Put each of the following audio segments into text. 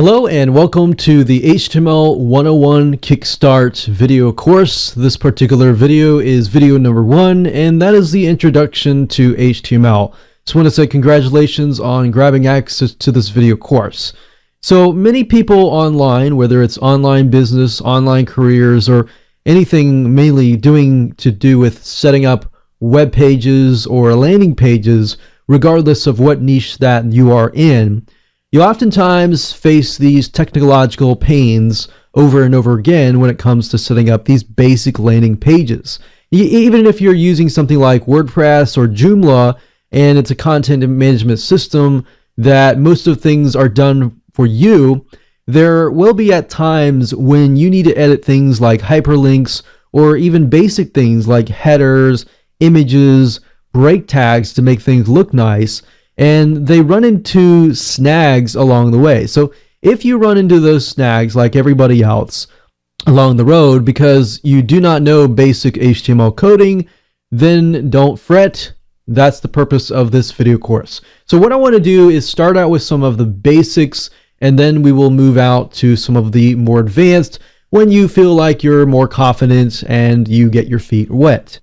Hello and welcome to the HTML 101 Kickstart video course. This particular video is video number 1, and that is the introduction to HTML. Just want to say congratulations on grabbing access to this video course. So many people online, whether it's online business, online careers, or anything mainly to do with setting up web pages or landing pages, regardless of what niche that you are in, you oftentimes face these technological pains over and over again when it comes to setting up these basic landing pages. Even if you're using something like WordPress or Joomla and it's a content management system that most of things are done for you, there will be at times when you need to edit things like hyperlinks or even basic things like headers, images, break tags to make things look nice. And they run into snags along the way. So if you run into those snags like everybody else along the road because you do not know basic HTML coding, then don't fret. That's the purpose of this video course. So what I want to do is start out with some of the basics, and then we will move out to some of the more advanced when you feel like you're more confident and you get your feet wet.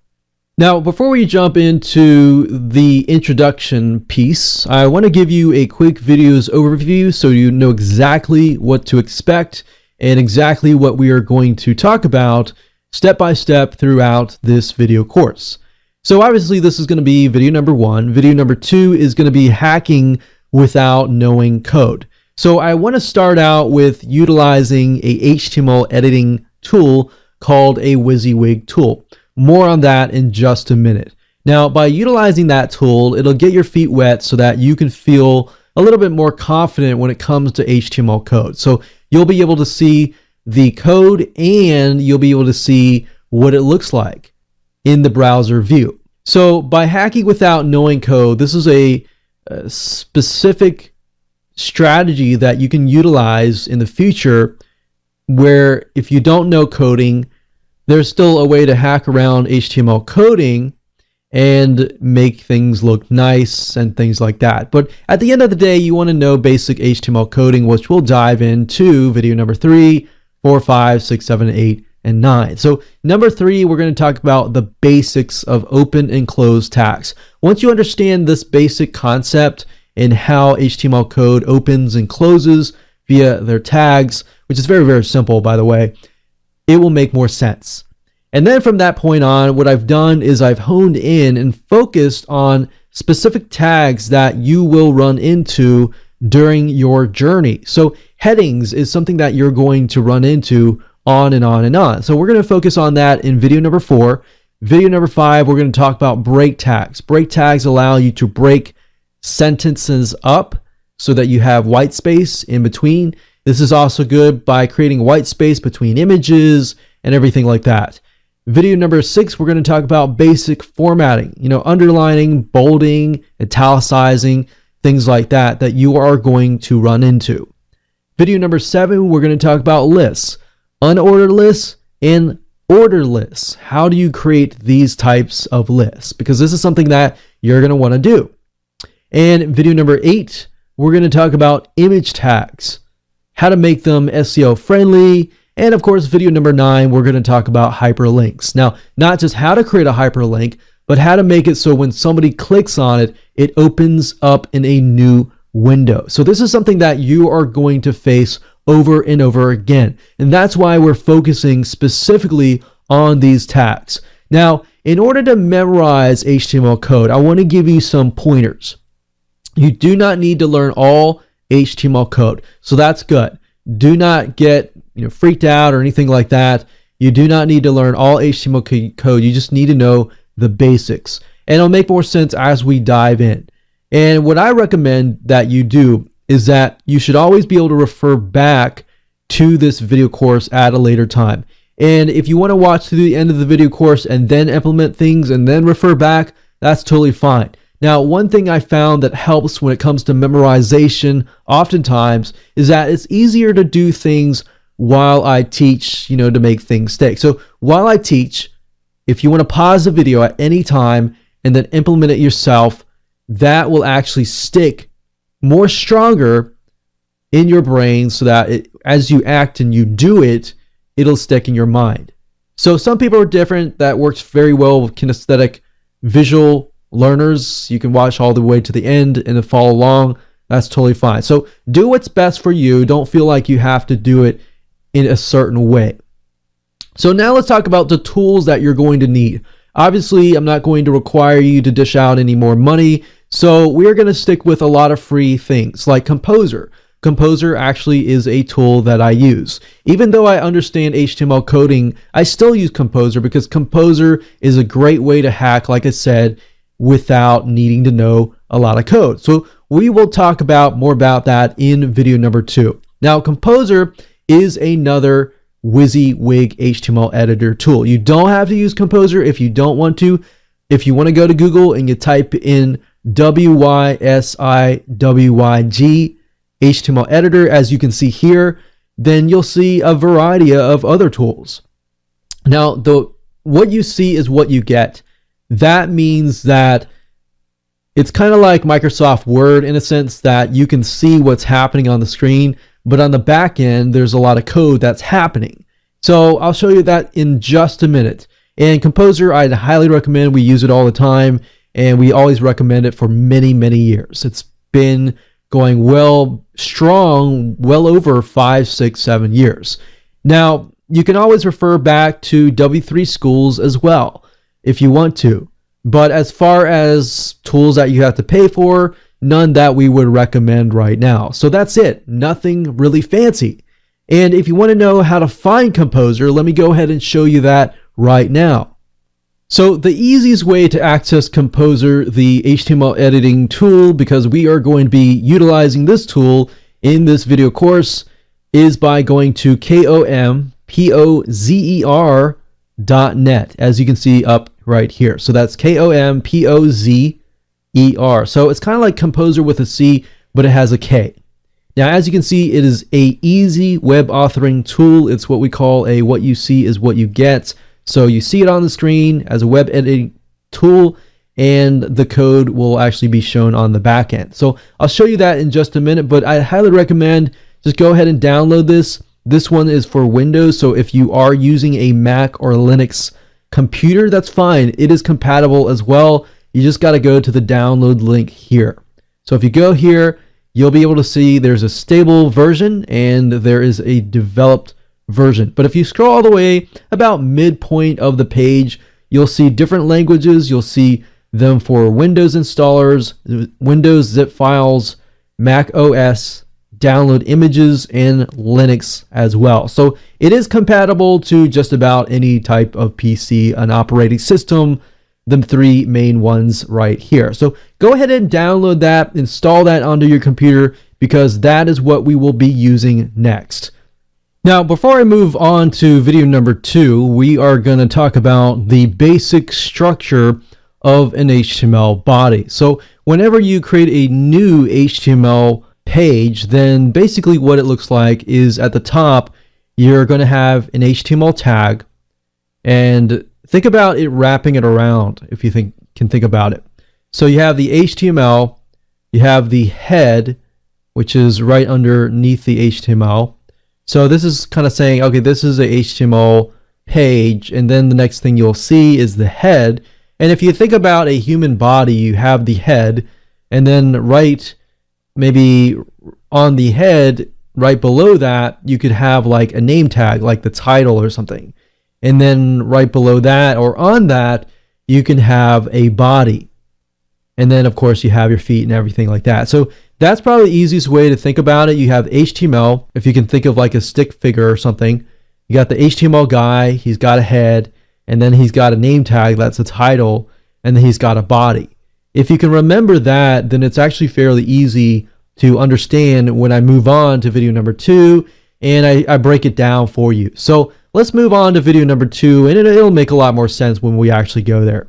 Now, before we jump into the introduction piece, I want to give you a quick videos overview so you know exactly what to expect and exactly what we are going to talk about step by step throughout this video course. So obviously this is going to be video number 1. Video number 2 is going to be hacking without knowing code. So I want to start out with utilizing a HTML editing tool called a WYSIWYG tool. More on that in just a minute. Now, by utilizing that tool, it'll get your feet wet so that you can feel a little bit more confident when it comes to HTML code. So you'll be able to see the code and you'll be able to see what it looks like in the browser view. So by hacking without knowing code, this is a specific strategy that you can utilize in the future where if you don't know coding, there's still a way to hack around HTML coding and make things look nice and things like that. But at the end of the day, you want to know basic HTML coding, which we'll dive into video number 3, 4, 5, 6, 7, 8, and 9. So number 3, we're going to talk about the basics of open and close tags. Once you understand this basic concept and how HTML code opens and closes via their tags, which is very, very simple, by the way, it will make more sense. And then from that point on, what I've done is I've honed in and focused on specific tags that you will run into during your journey. So headings is something that you're going to run into on and on and on. So we're going to focus on that in video number 4. Video number 5, we're going to talk about break tags. Break tags allow you to break sentences up so that you have white space in between. This is also good by creating white space between images and everything like that. Video number 6, we're going to talk about basic formatting, underlining, bolding, italicizing, things like that you are going to run into. Video number 7, we're going to talk about lists, unordered lists and ordered lists. How do you create these types of lists? Because this is something that you're going to want to do. And video number 8, we're going to talk about image tags, how to make them SEO friendly, and of course video number 9, we're going to talk about hyperlinks. Now, not just how to create a hyperlink, but how to make it so when somebody clicks on it, it opens up in a new window. So this is something that you are going to face over and over again, and that's why we're focusing specifically on these tags. Now, in order to memorize HTML code, I want to give you some pointers. You do not need to learn all HTML code. So that's good. Do not get freaked out or anything like that. You do not need to learn all HTML code. You just need to know the basics. And it'll make more sense as we dive in. And what I recommend that you do is that you should always be able to refer back to this video course at a later time. And if you want to watch to the end of the video course and then implement things and then refer back, that's totally fine. Now, one thing I found that helps when it comes to memorization oftentimes is that it's easier to do things while I teach, to make things stick. So while I teach, if you want to pause the video at any time and then implement it yourself, that will actually stick more stronger in your brain so that as you act and you do it, it'll stick in your mind. So some people are different. That works very well with kinesthetic visual learners. You can watch all the way to the end and then follow along. That's totally fine. So do what's best for you. Don't feel like you have to do it in a certain way. So now let's talk about the tools that you're going to need. Obviously, I'm not going to require you to dish out any more money. So we're going to stick with a lot of free things like Composer. Composer actually is a tool that I use. Even though I understand HTML coding, I still use Composer because Composer is a great way to hack, like I said, without needing to know a lot of code. So we will talk about more about that in video number 2. Now, Composer is another WYSIWYG HTML editor tool. You don't have to use Composer if you don't want to. If you want to go to Google and you type in WYSIWYG HTML editor, as you can see here, then you'll see a variety of other tools. Now, what you see is what you get. That means that it's kind of like Microsoft Word in a sense that you can see what's happening on the screen, but on the back end, there's a lot of code that's happening. So I'll show you that in just a minute. And Composer, I'd highly recommend. We use it all the time, and we always recommend it for many, many years. It's been going well strong, well over 5, 6, 7 years. Now, you can always refer back to W3 Schools as well if you want to. But as far as tools that you have to pay for, none that we would recommend right now. So that's it. Nothing really fancy. And if you want to know how to find Composer, let me go ahead and show you that right now. So the easiest way to access Composer, the HTML editing tool, because we are going to be utilizing this tool in this video course, is by going to kompozer.net, as you can see up right here. So that's kompozer. So it's kind of like Composer with a C, but it has a K. Now, as you can see, it is a easy web authoring tool. It's what we call a what you see is what you get. So you see it on the screen as a web editing tool, and the code will actually be shown on the back end. So I'll show you that in just a minute, but I highly recommend just go ahead and download this. This one is for Windows, so if you are using a Mac or Linux computer, that's fine. It is compatible as well. You just got to go to the download link here. So if you go here, you'll be able to see there's a stable version and there is a developed version. But if you scroll all the way about midpoint of the page, you'll see different languages. You'll see them for Windows installers, Windows zip files, Mac OS, download images, and Linux as well. So it is compatible to just about any type of PC and operating system, the 3 main ones right here. So go ahead and download that, install that onto your computer, because that is what we will be using next. Now, before I move on to video number 2, we are going to talk about the basic structure of an HTML body. So whenever you create a new HTML page, then basically what it looks like is at the top, you're going to have an HTML tag, and think about it wrapping it around if you can think about it. So you have the HTML, you have the head, which is right underneath the HTML. So this is kind of saying, okay, this is a HTML page, and then the next thing you'll see is the head. And if you think about a human body, you have the head, and then right maybe on the head, right below that, you could have like a name tag, like the title or something. And then right below that or on that, you can have a body. And then of course you have your feet and everything like that. So that's probably the easiest way to think about it. You have HTML, if you can think of like a stick figure or something. You got the HTML guy, he's got a head, and then he's got a name tag, that's a title, and then he's got a body. If you can remember that, then it's actually fairly easy to understand when I move on to video number 2 and I break it down for you. So let's move on to video number 2, and it'll make a lot more sense when we actually go there.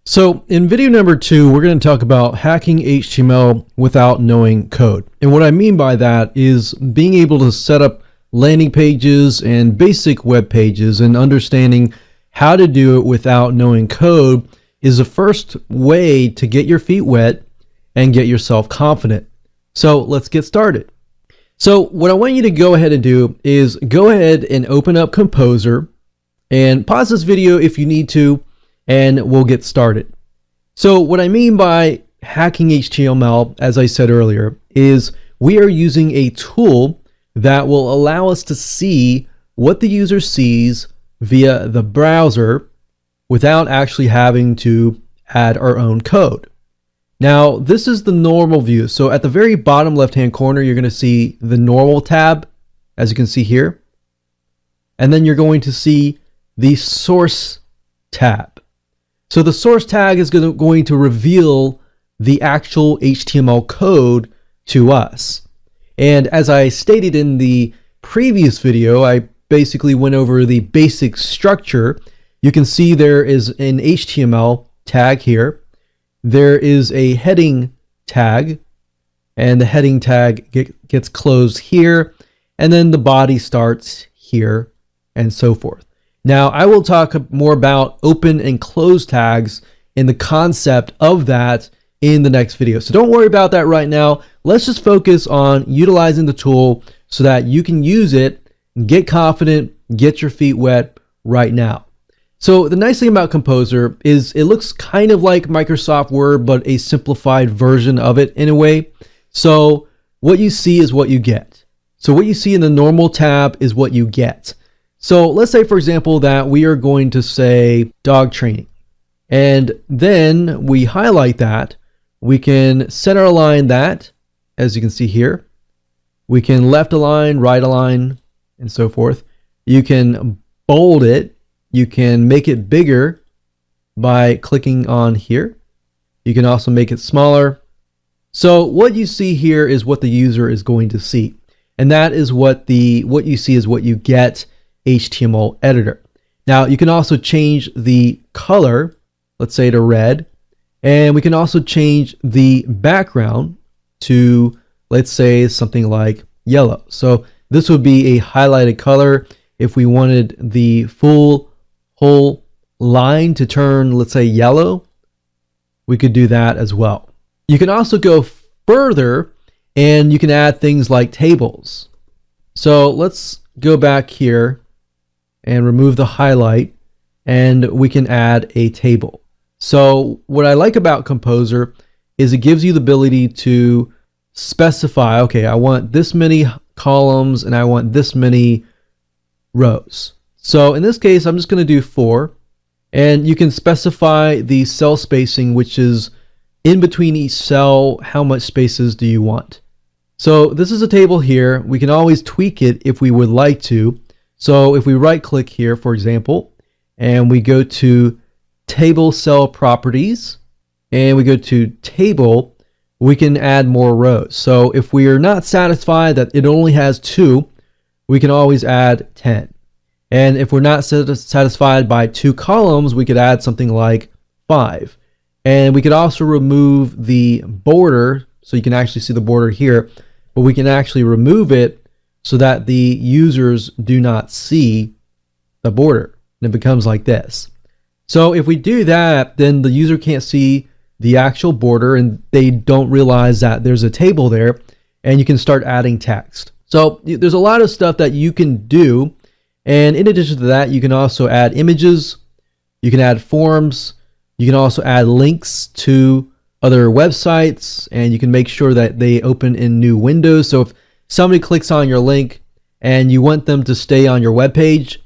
So in video number 2, we're going to talk about hacking HTML without knowing code. And what I mean by that is being able to set up landing pages and basic web pages, and understanding how to do it without knowing code is the first way to get your feet wet and get yourself confident. So let's get started. So what I want you to go ahead and do is go ahead and open up Composer and pause this video if you need to, and we'll get started. So what I mean by hacking HTML, as I said earlier, is we are using a tool that will allow us to see what the user sees via the browser without actually having to add our own code. Now, this is the normal view. So at the very bottom left-hand corner, you're going to see the normal tab, as you can see here. And then you're going to see the source tab. So the source tag is going to reveal the actual HTML code to us. And as I stated in the previous video, I basically went over the basic structure. You can see there is an HTML tag here. There is a heading tag, and the heading tag gets closed here, and then the body starts here, and so forth. Now, I will talk more about open and close tags and the concept of that in the next video. So don't worry about that right now. Let's just focus on utilizing the tool so that you can use it, get confident, get your feet wet right now. So the nice thing about Composer is it looks kind of like Microsoft Word, but a simplified version of it in a way. So what you see is what you get. So what you see in the normal tab is what you get. So let's say, for example, that we are going to say dog training. And then we highlight that. We can center align that, as you can see here. We can left align, right align, and so forth. You can bold it. You can make it bigger by clicking on here. You can also make it smaller. So what you see here is what the user is going to see. And that is what you see is what you get HTML editor. Now you can also change the color, let's say to red, and we can also change the background to, let's say, something like yellow. So this would be a highlighted color. If we wanted the whole line to turn, let's say, yellow, we could do that as well. You can also go further and you can add things like tables. So let's go back here and remove the highlight, and we can add a table. So what I like about Composer is it gives you the ability to specify, okay, I want this many columns and I want this many rows. So in this case, I'm just going to do 4, and you can specify the cell spacing, which is in between each cell. How much spaces do you want? So this is a table here. We can always tweak it if we would like to. So if we right click here, for example, and we go to table cell properties and we go to table, we can add more rows. So if we are not satisfied that it only has 2, we can always add 10. And if we're not satisfied by 2 columns, we could add something like 5. And we could also remove the border, so you can actually see the border here, but we can actually remove it so that the users do not see the border. And it becomes like this. So if we do that, then the user can't see the actual border and they don't realize that there's a table there, and you can start adding text. So there's a lot of stuff that you can do. And in addition to that, you can also add images, you can add forms, you can also add links to other websites, and you can make sure that they open in new windows. So if somebody clicks on your link and you want them to stay on your web page,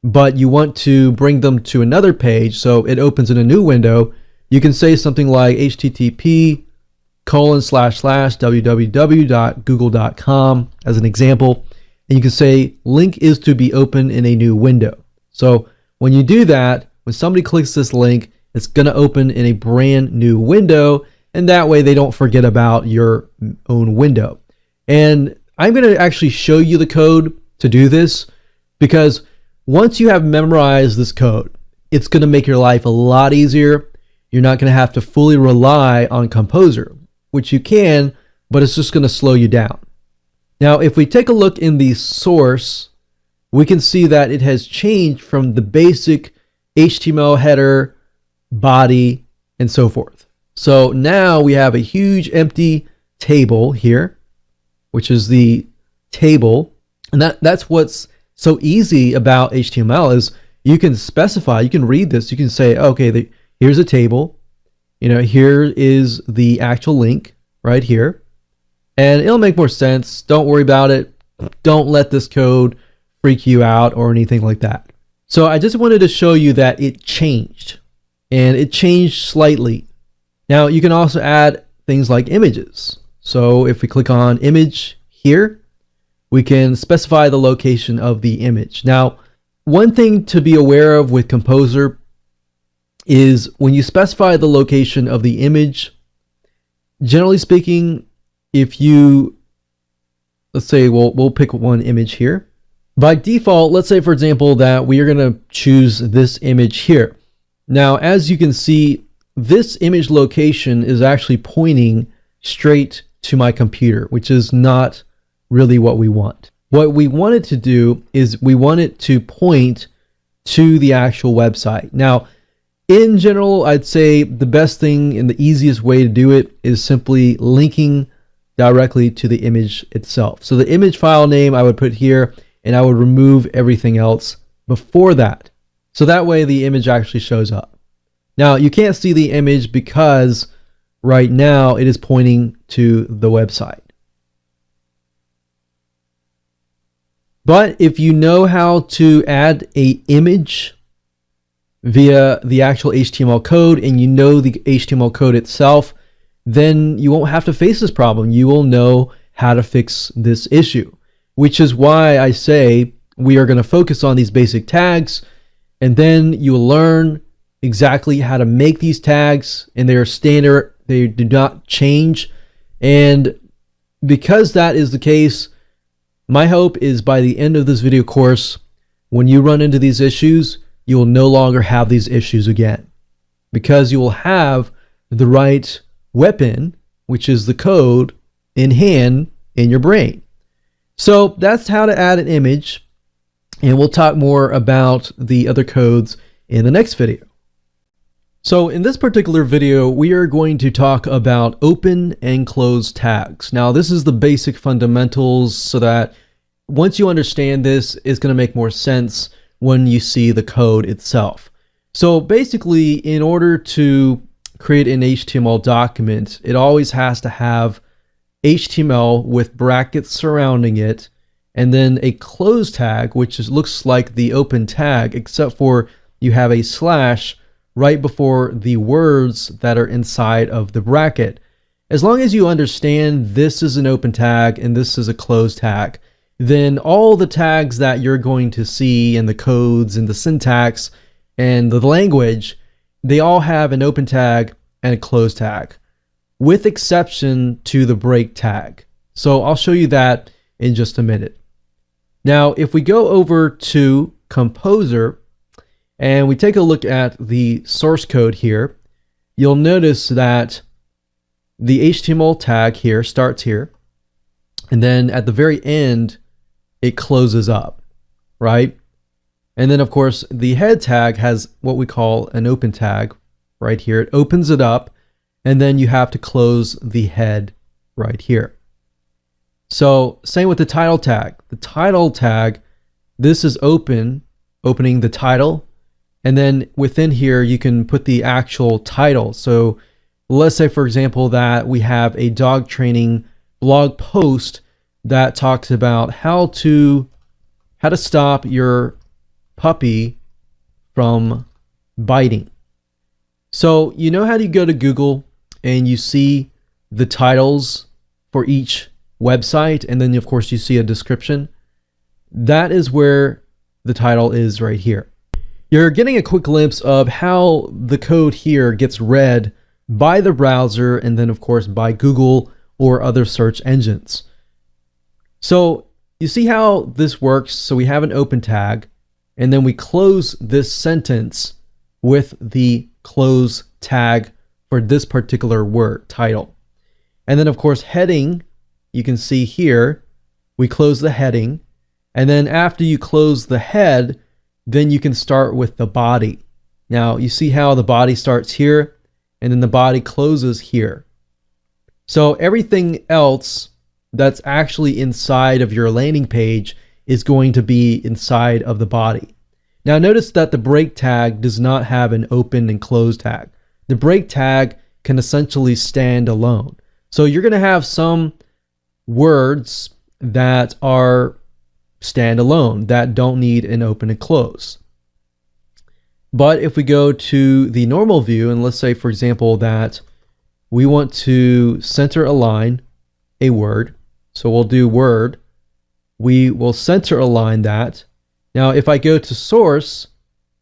but you want to bring them to another page so it opens in a new window, you can say something like http://www.google.com as an example. And you can say link is to be open in a new window. So when you do that, when somebody clicks this link, it's going to open in a brand new window, and that way they don't forget about your own window. And I'm going to actually show you the code to do this, because once you have memorized this code, it's going to make your life a lot easier. You're not going to have to fully rely on Composer, which you can, but it's just going to slow you down. Now, if we take a look in the source, we can see that it has changed from the basic HTML header, body, and so forth. So now we have a huge empty table here, which is the table. And that's what's so easy about HTML is you can specify, you can read this, you can say, okay, here's a table, here is the actual link right here, and it'll make more sense. Don't worry about it. Don't let this code freak you out or anything like that. So I just wanted to show you that it changed, and it changed slightly. Now you can also add things like images. So if we click on image here, we can specify the location of the image. Now, one thing to be aware of with Composer is when you specify the location of the image, generally speaking, if you, let's say we'll pick one image here. By default, let's say for example that we are going to choose this image here. Now, as you can see, this image location is actually pointing straight to my computer, which is not really what we want. What we want it to do is we want it to point to the actual website. Now, in general, I'd say the best thing and the easiest way to do it is simply linking directly to the image itself. So the image file name I would put here, and I would remove everything else before that. So that way the image actually shows up. Now, you can't see the image because right now it is pointing to the website. But if you know how to add an image via the actual HTML code, and you know the HTML code itself, then you won't have to face this problem. You will know how to fix this issue, which is why I say we are going to focus on these basic tags, and then you will learn exactly how to make these tags, and they are standard. They do not change. And because that is the case, my hope is by the end of this video course, when you run into these issues, you will no longer have these issues again, because you will have the right weapon, which is the code, in hand in your brain. So that's how to add an image, and we'll talk more about the other codes in the next video. So in this particular video, we are going to talk about open and close tags. Now, this is the basic fundamentals, so that once you understand this, it's going to make more sense when you see the code itself. So basically, in order to create an HTML document, it always has to have HTML with brackets surrounding it, and then a close tag, which looks like the open tag, except for you have a slash right before the words that are inside of the bracket. As long as you understand this is an open tag and this is a closed tag, then all the tags that you're going to see and the codes and the syntax and the language, they all have an open tag and a closed tag, with exception to the break tag. So I'll show you that in just a minute. Now, if we go over to Composer and we take a look at the source code here, you'll notice that the HTML tag here starts here, and then at the very end, it closes up, right? And then of course the head tag has what we call an open tag right here. It opens it up, and then you have to close the head right here. So same with the title tag. The title tag, this is opening the title, and then within here you can put the actual title. So let's say for example that we have a dog training blog post that talks about how to stop your puppy from biting. So you know how you go to Google and you see the titles for each website, and then of course you see a description? That is where the title is right here. You're getting a quick glimpse of how the code here gets read by the browser, and then of course by Google or other search engines. So you see how this works. So we have an open tag, and then we close this sentence with the close tag for this particular word, title. And then of course heading, you can see here, we close the heading, and then after you close the head, then you can start with the body. Now you see how the body starts here, and then the body closes here. So everything else that's actually inside of your landing page is going to be inside of the body. Now notice that the break tag does not have an open and close tag. The break tag can essentially stand alone. So you're going to have some words that are standalone, that don't need an open and close. But if we go to the normal view, and let's say, for example, that we want to center align a word. So we'll do word. We will center align that. Now, if I go to source,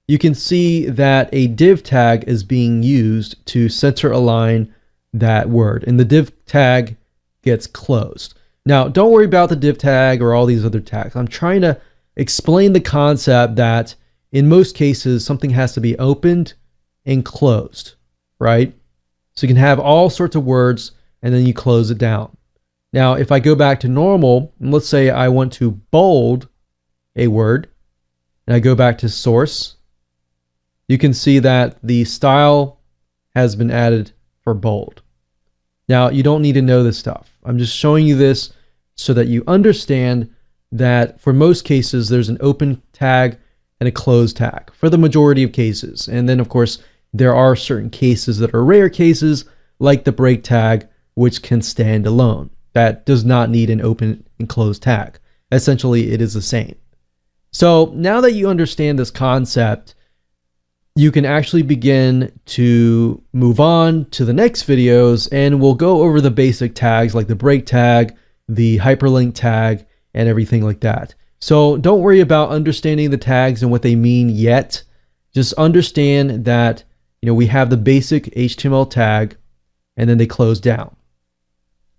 you can see that a div tag is being used to center align that word, and the div tag gets closed. Now, don't worry about the div tag or all these other tags. I'm trying to explain the concept that in most cases, something has to be opened and closed, right? So you can have all sorts of words and then you close it down. Now, if I go back to normal, and let's say I want to bold a word, and I go back to source, you can see that the style has been added for bold. Now, you don't need to know this stuff. I'm just showing you this so that you understand that for most cases, there's an open tag and a closed tag for the majority of cases. And then, of course, there are certain cases that are rare cases, like the break tag, which can stand alone. That does not need an open and closed tag. Essentially, it is the same. So now that you understand this concept, you can actually begin to move on to the next videos, and we'll go over the basic tags like the break tag, the hyperlink tag, and everything like that. So don't worry about understanding the tags and what they mean yet. Just understand that, we have the basic HTML tag, and then they close down.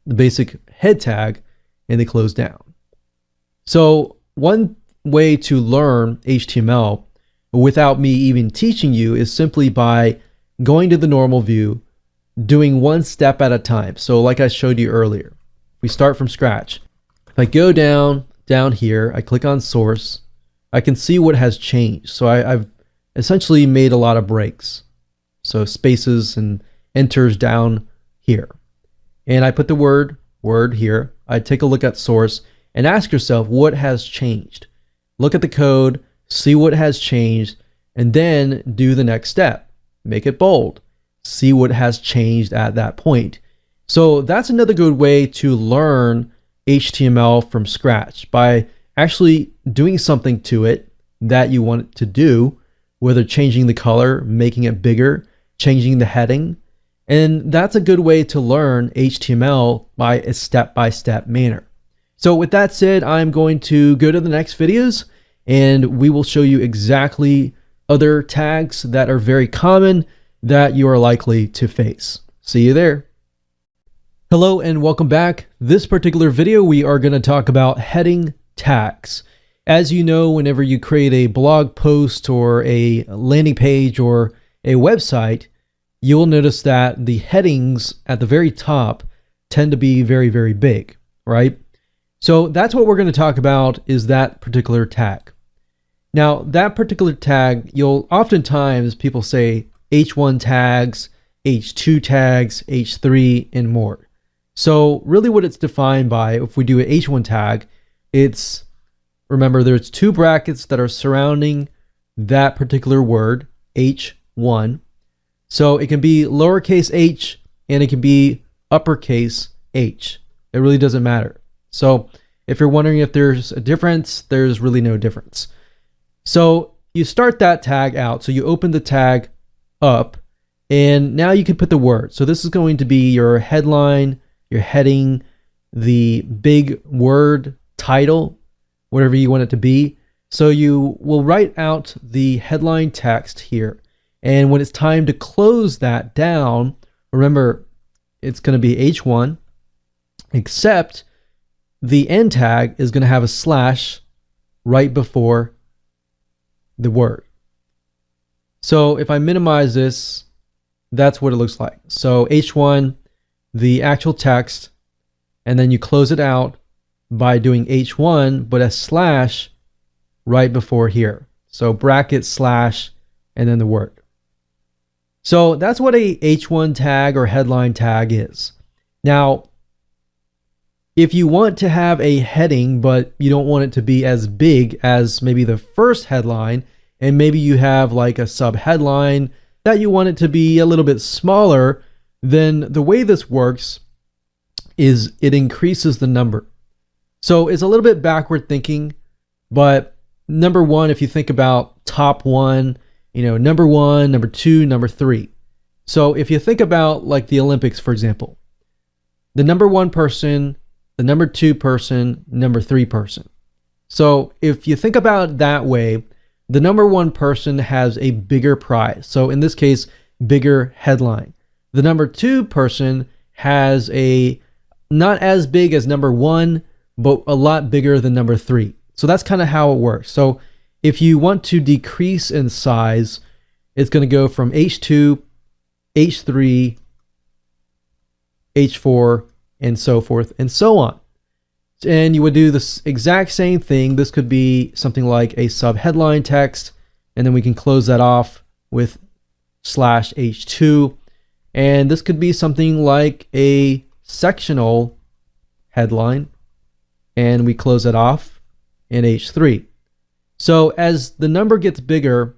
The basic head tag, and they close down. So one way to learn HTML without me even teaching you is simply by going to the normal view, doing one step at a time. So like I showed you earlier, we start from scratch. If I go down here, I click on source, I can see what has changed. So I've essentially made a lot of breaks. So spaces and enters down here. And I put the word here. I take a look at source and ask yourself what has changed. Look at the code, see what has changed, and then do the next step. Make it bold. See what has changed at that point. So that's another good way to learn HTML from scratch, by actually doing something to it that you want it to do, whether changing the color, making it bigger, changing the heading. And that's a good way to learn HTML by a step-by-step manner. So with that said, I'm going to go to the next videos, and we will show you exactly other tags that are very common that you are likely to face. See you there. Hello and welcome back. This particular video, we are going to talk about heading tags. As you know, whenever you create a blog post or a landing page or a website, you will notice that the headings at the very top tend to be very, very big, right? So that's what we're going to talk about, is that particular tag. Now, that particular tag, you'll oftentimes people say H1 tags, H2 tags, H3, and more. So really what it's defined by, if we do an H1 tag, remember there's two brackets that are surrounding that particular word, H1. So it can be lowercase h and it can be uppercase h. It really doesn't matter. So if you're wondering if there's a difference, there's really no difference. So you start that tag out. So you open the tag up, and now you can put the word. So this is going to be your headline, your heading, the big word title, whatever you want it to be. So you will write out the headline text here. And when it's time to close that down, remember, it's going to be H1, except the end tag is going to have a slash right before the word. So if I minimize this, that's what it looks like. So H1, the actual text, and then you close it out by doing H1, but a slash right before here. So bracket slash and then the word. So that's what a H1 tag or headline tag is. Now, If you want to have a heading, but you don't want it to be as big as maybe the first headline, and maybe you have like a sub headline that you want it to be a little bit smaller, then the way this works is it increases the number. So it's a little bit backward thinking, but number one, if you think about top one, number one, number two, number three. So if you think about like the Olympics, for example, the number one person, the number two person, number three person. So if you think about it that way, the number one person has a bigger prize. So in this case, bigger headline. The number two person has a not as big as number one, but a lot bigger than number three. So that's kind of how it works. So if you want to decrease in size, it's going to go from H2, H3, H4, and so forth and so on. And you would do this exact same thing. This could be something like a sub-headline text, and then we can close that off with /H2. And this could be something like a sectional headline, and we close it off in H3. So as the number gets bigger,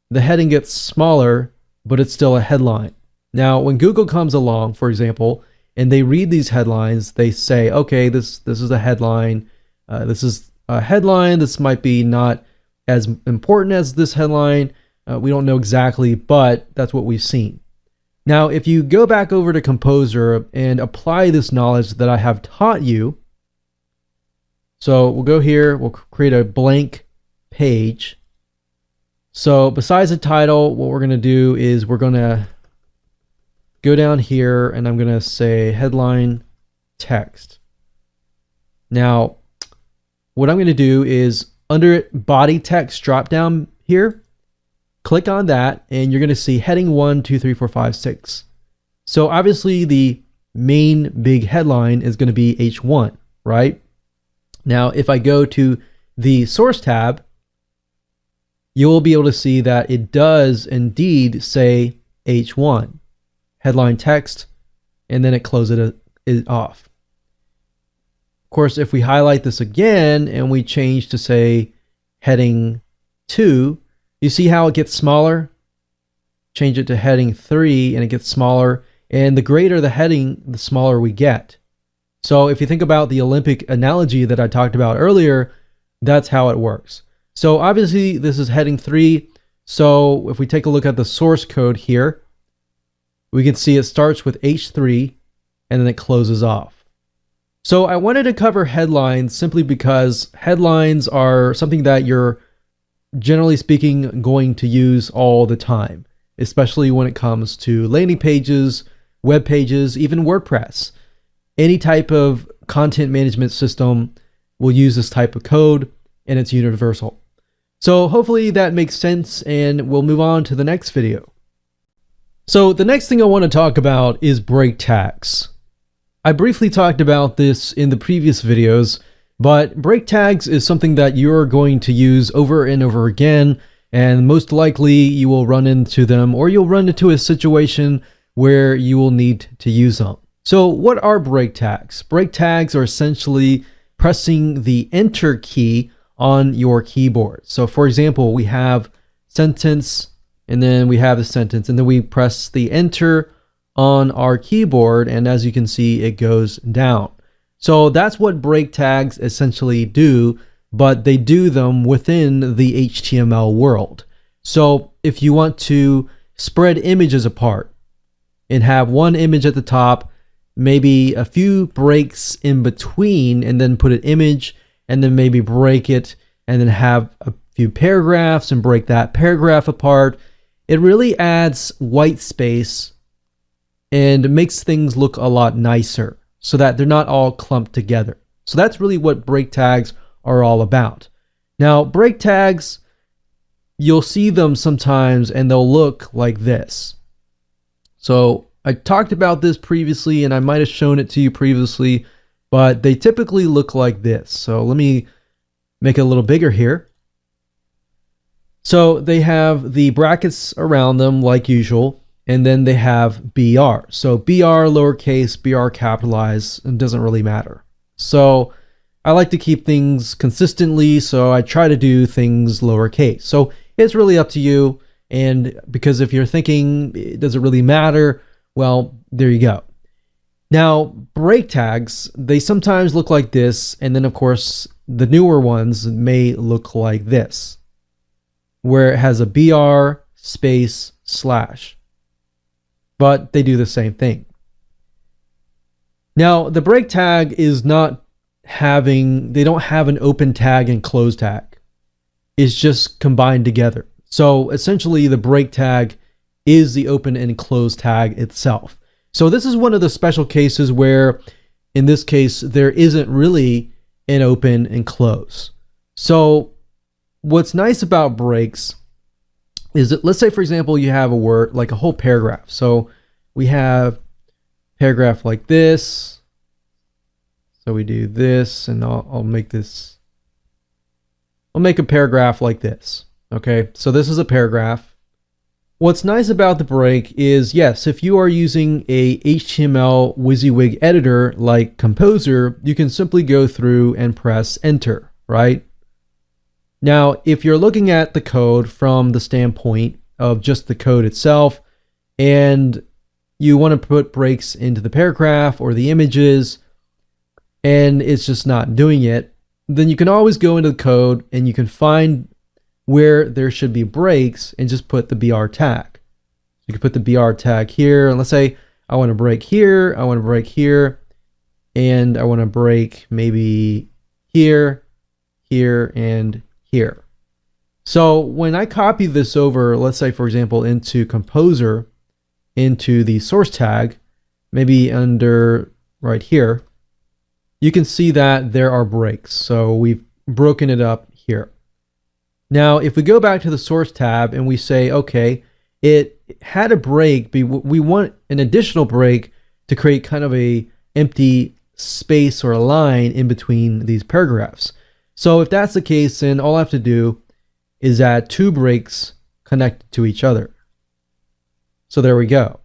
the heading gets smaller, but it's still a headline. Now, when Google comes along, for example, and they read these headlines, they say, okay, this is a headline. This is a headline. This might be not as important as this headline. We don't know exactly, but that's what we've seen. Now, if you go back over to Composer and apply this knowledge that I have taught you, so we'll go here, we'll create a blank page. So besides the title, what we're going to do is we're going to go down here and I'm going to say headline text. Now, what I'm going to do is under body text drop down here, click on that and you're going to see heading 1, 2, 3, 4, 5, 6. So obviously the main big headline is going to be H1, right? Now, if I go to the source tab, you will be able to see that it does indeed say H1, headline text, and then it closes it off. Of course, if we highlight this again and we change to say heading 2, you see how it gets smaller? Change it to heading 3 and it gets smaller. And the greater the heading, the smaller we get. So if you think about the Olympic analogy that I talked about earlier, that's how it works. So obviously this is heading 3. So if we take a look at the source code here, we can see it starts with H3 and then it closes off. So I wanted to cover headlines simply because headlines are something that you're generally speaking going to use all the time, especially when it comes to landing pages, web pages, even WordPress. Any type of content management system will use this type of code and it's universal. So hopefully that makes sense and we'll move on to the next video. So the next thing I want to talk about is break tags. I briefly talked about this in the previous videos, but break tags is something that you're going to use over and over again, and most likely you will run into them or you'll run into a situation where you will need to use them. So what are break tags? Break tags are essentially pressing the enter key on your keyboard. So for example, we have sentence and then we have the sentence and then we press the enter on our keyboard and as you can see it goes down. So that's what break tags essentially do, but they do them within the HTML world. So if you want to spread images apart and have one image at the top, maybe a few breaks in between and then put an image and then maybe break it and then have a few paragraphs and break that paragraph apart, it really adds white space and makes things look a lot nicer so that they're not all clumped together. So that's really what break tags are all about. Now, break tags, you'll see them sometimes and they'll look like this. So I talked about this previously and I might have shown it to you previously, but they typically look like this. So let me make it a little bigger here. So they have the brackets around them like usual, and then they have BR. So BR lowercase, BR capitalized, it doesn't really matter. So I like to keep things consistently, so I try to do things lowercase. So it's really up to you. And because if you're thinking, does it really matter? Well, there you go. Now, break tags, they sometimes look like this. And then of course, the newer ones may look like this, where it has a BR space slash, but they do the same thing. Now, the break tag is not they don't have an open tag and close tag. It's just combined together. So essentially the break tag is the open and close tag itself. So this is one of the special cases where in this case there isn't really an open and close. So what's nice about breaks is that, let's say for example you have a word like a whole paragraph. So we have paragraph like this. So we do this, and I'll make a paragraph like this. Okay, so this is a paragraph. What's nice about the break is, yes, if you are using a HTML WYSIWYG editor like Composer, you can simply go through and press enter, right? Now, if you're looking at the code from the standpoint of just the code itself, and you want to put breaks into the paragraph or the images, and it's just not doing it, then you can always go into the code and you can find where there should be breaks and just put the BR tag. You can put the BR tag here, and let's say I want to break here, I want to break here, and I want to break maybe here, here, and here. So when I copy this over, let's say for example into Composer, into the source tag, maybe under right here, you can see that there are breaks. So we've broken it up here. Now, if we go back to the source tab and we say, okay, it had a break, but we want an additional break to create kind of a empty space or a line in between these paragraphs. So if that's the case, then all I have to do is add 2 breaks connected to each other. So there we go.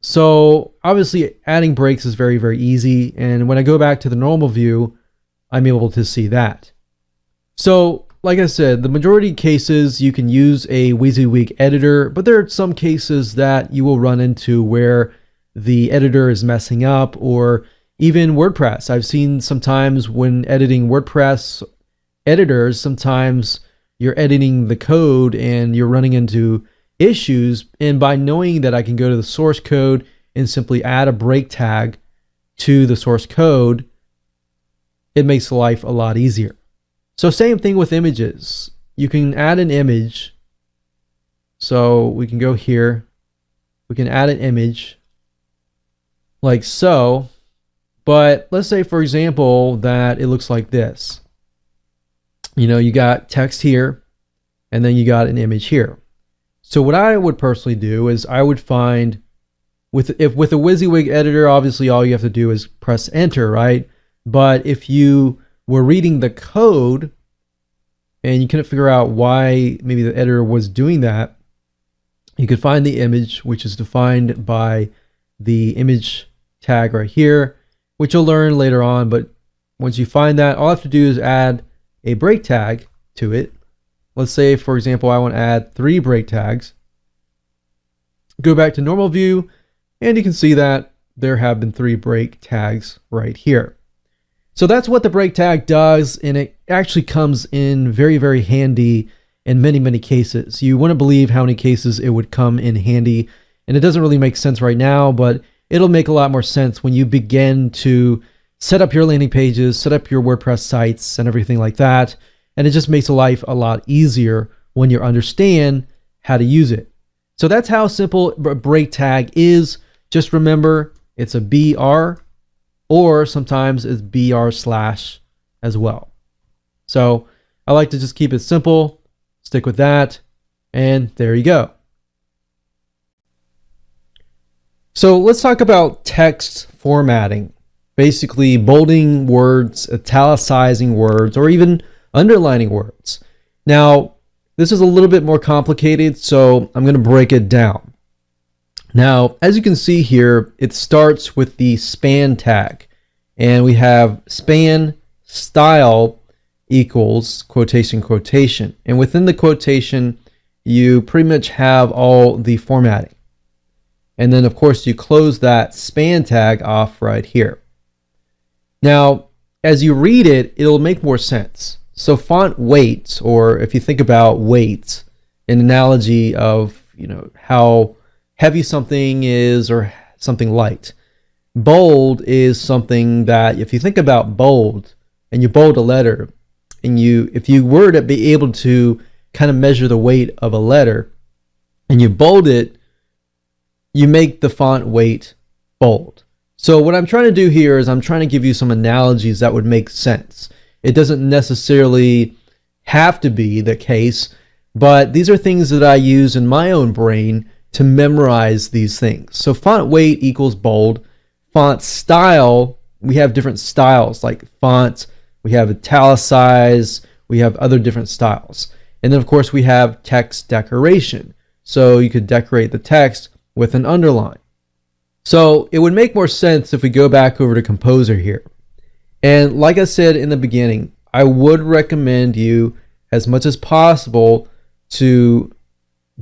So obviously adding breaks is very, very easy. And when I go back to the normal view, I'm able to see that. So like I said, the majority of cases you can use a WYSIWYG editor, but there are some cases that you will run into where the editor is messing up, or even WordPress. I've seen sometimes when editing WordPress editors, sometimes you're editing the code and you're running into issues, and by knowing that I can go to the source code and simply add a break tag to the source code, it makes life a lot easier. So same thing with images. You can add an image. So we can go here, we can add an image like so, but let's say for example that it looks like this. You got text here and then you got an image here. So what I would personally do is I would find, with a WYSIWYG editor, obviously all you have to do is press enter, right? But if you were reading the code and you couldn't figure out why maybe the editor was doing that, you could find the image, which is defined by the image tag right here, which you'll learn later on. But once you find that, all I have to do is add a break tag to it. Let's say, for example, I want to add 3 break tags. Go back to normal view, and you can see that there have been 3 break tags right here. So that's what the break tag does, and it actually comes in very, very handy in many, many cases. You wouldn't believe how many cases it would come in handy, and it doesn't really make sense right now, but it'll make a lot more sense when you begin to set up your landing pages, set up your WordPress sites, and everything like that. And it just makes life a lot easier when you understand how to use it. So that's how simple a break tag is. Just remember, it's a BR, or sometimes it's BR slash as well. So I like to just keep it simple, stick with that, and there you go. So let's talk about text formatting. Basically bolding words, italicizing words, or even underlining words. Now, this is a little bit more complicated, so I'm going to break it down. Now, as you can see here, it starts with the span tag. and we have span style equals quotation quotation, and within the quotation you pretty much have all the formatting, and then of course you close that span tag off right here. Now as you read it, it'll make more sense. So font weight, or if you think about weight, an analogy of how heavy something is or something light. Bold is something that, if you think about bold and you bold a letter, and if you were to be able to kind of measure the weight of a letter and you bold it, you make the font weight bold. So what I'm trying to do here is I'm trying to give you some analogies that would make sense. It doesn't necessarily have to be the case, but these are things that I use in my own brain to memorize these things. So font weight equals bold. Font style, we have different styles like font, we have italicize, we have other different styles. And then of course we have text decoration. So you could decorate the text with an underline. So it would make more sense if we go back over to Composer here. And like I said in the beginning, I would recommend you as much as possible to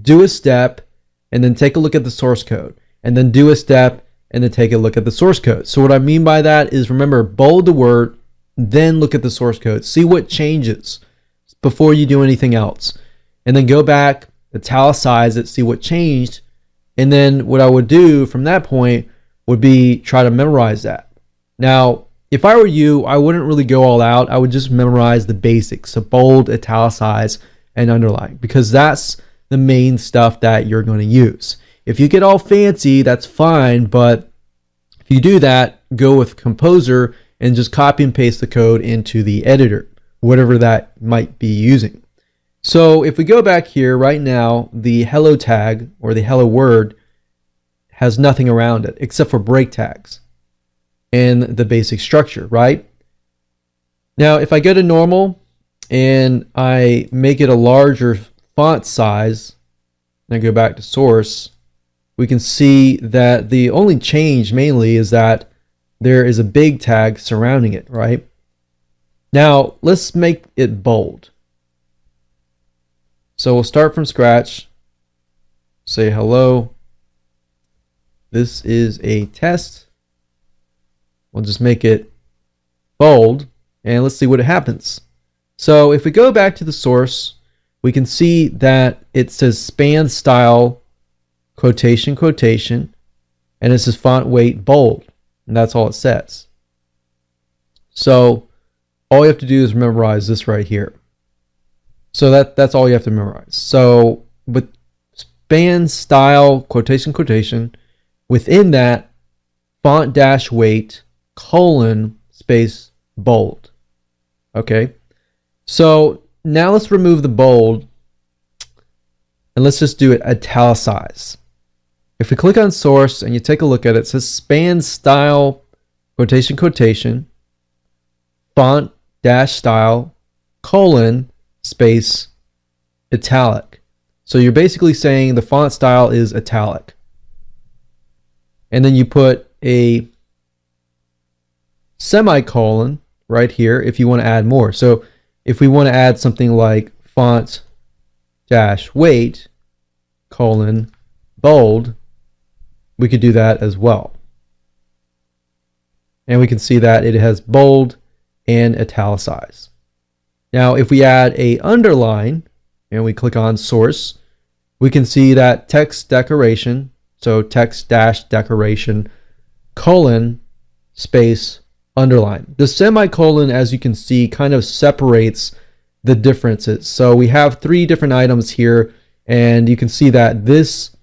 do a step and then take a look at the source code, and then do a step and then take a look at the source code. So what I mean by that is, remember, bold the word, then look at the source code, see what changes before you do anything else, and then go back, italicize it, see what changed, and then what I would do from that point would be try to memorize that. Now, if I were you, I wouldn't really go all out. I would just memorize the basics, so bold, italicize, and underline, because that's the main stuff that you're going to use. If you get all fancy, that's fine, but if you do that, go with Composer and just copy and paste the code into the editor, whatever that might be using. So if we go back here right now, the hello tag or the hello word has nothing around it except for break tags and the basic structure, right? Now if I go to normal and I make it a larger font size and I go back to source, we can see that the only change mainly is that there is a big tag surrounding it, right? Now let's make it bold. So we'll start from scratch, say hello, this is a test. We'll just make it bold and let's see what happens. So if we go back to the source, we can see that it says span style quotation quotation, and it says font weight bold, and that's all it says. So all you have to do is memorize this right here. So that's all you have to memorize. So with span style quotation quotation, within that font dash weight colon space bold. Okay, so now let's remove the bold and let's just do it italicize. If we click on source and you take a look at it, it says span style quotation quotation font dash style colon space italic. So you're basically saying the font style is italic, and then you put a semicolon right here if you want to add more. So if we want to add something like font dash weight colon bold, we could do that as well, and we can see that it has bold and italicize. Now if we add a underline and we click on source, we can see that text decoration, so text dash decoration colon space underline. The semicolon, as you can see, kind of separates the differences. So we have three different items here, and you can see that this,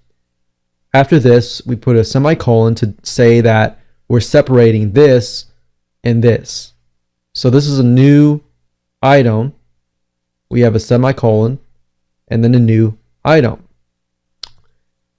after this, we put a semicolon to say that we're separating this and this. So this is a new item. We have a semicolon and then a new item.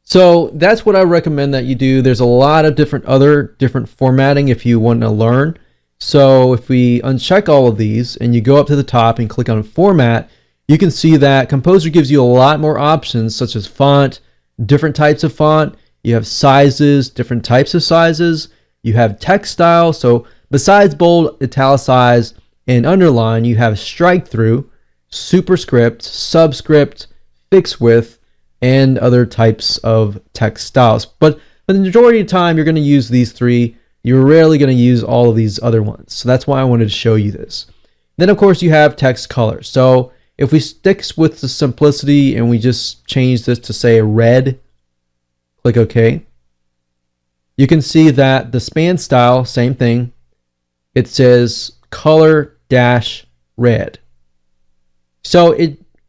So that's what I recommend that you do. There's a lot of different formatting if you want to learn. So if we uncheck all of these and you go up to the top and click on format, you can see that Composer gives you a lot more options, such as font, different types of font, you have sizes, different types of sizes, you have text style. So besides bold, italicize, and underline, you have strike through, superscript, subscript, fixed width, and other types of text styles. But for the majority of the time, you're going to use these three. You're rarely going to use all of these other ones. So that's why I wanted to show you this. Then, of course, you have text color. So if we stick with the simplicity and we just change this to say red, click OK. You can see that the span style, same thing. It says color-red. So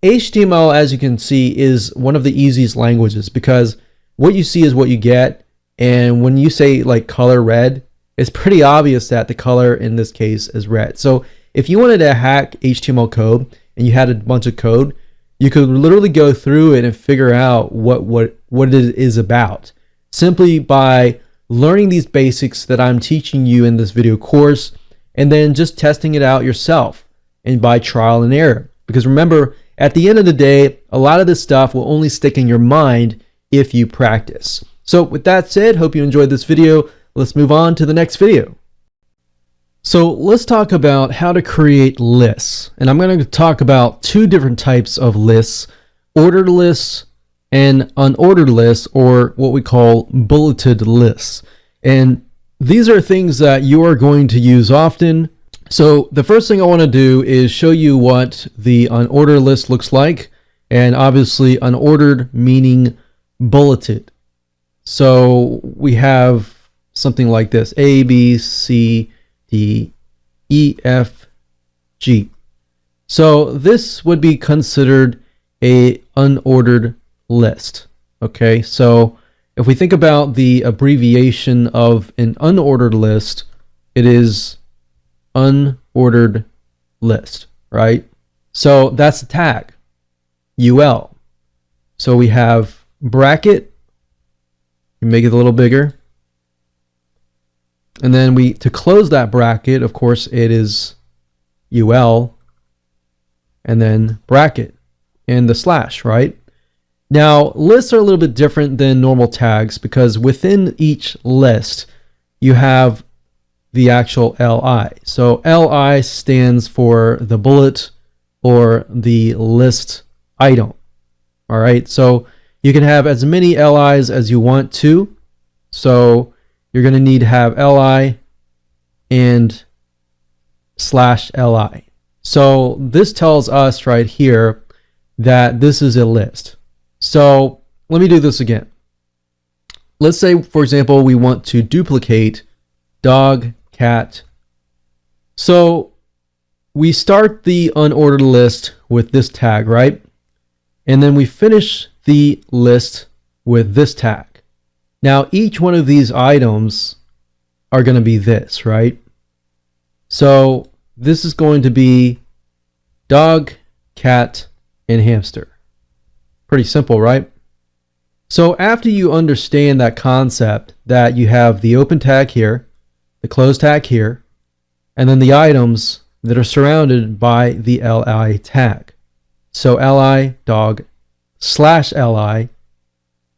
HTML, as you can see, is one of the easiest languages because what you see is what you get. And when you say like color red, it's pretty obvious that the color in this case is red. So if you wanted to hack HTML code and you had a bunch of code, you could literally go through it and figure out what it is about simply by learning these basics that I'm teaching you in this video course, and then just testing it out yourself and by trial and error. Because remember, at the end of the day, a lot of this stuff will only stick in your mind if you practice. So with that said, hope you enjoyed this video. Let's move on to the next video. So let's talk about how to create lists. And I'm going to talk about two different types of lists: ordered lists and unordered lists, or what we call bulleted lists. And these are things that you are going to use often. So the first thing I want to do is show you what the unordered list looks like. And obviously unordered meaning bulleted. So we have something like this: A, B, C, D, E, F, G. So this would be considered a unordered list. Okay, so if we think about the abbreviation of an unordered list, it is unordered list, right? So that's the tag, UL. So we have bracket, you make it a little bigger. And then to close that bracket, of course, it is UL and then bracket and the slash, right? Now, lists are a little bit different than normal tags because within each list, you have the actual LI. So LI stands for the bullet or the list item. All right, so you can have as many LIs as you want to. So you're going to need to have LI and /LI. So this tells us right here that this is a list. So let me do this again. Let's say, for example, we want to duplicate dog, cat. So we start the unordered list with this tag, right? And then we finish the list with this tag. Now, each one of these items are going to be this, right? So this is going to be dog, cat, and hamster. Pretty simple, right? So after you understand that concept, that you have the open tag here, the close tag here, and then the items that are surrounded by the li tag. So li dog /li,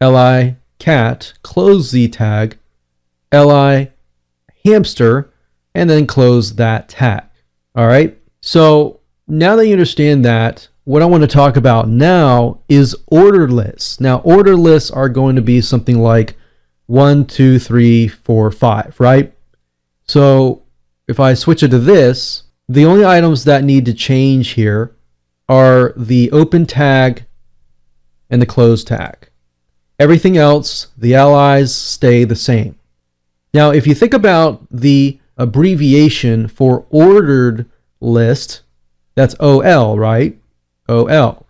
li cat, close the tag, li hamster, and then close that tag. All right. So now that you understand that, what I want to talk about now is ordered lists. Now, ordered lists are going to be something like 1, 2, 3, 4, 5, right? So if I switch it to this, the only items that need to change here are the open tag and the close tag. Everything else, the LIs stay the same. Now, if you think about the abbreviation for ordered list, that's OL, right? OL.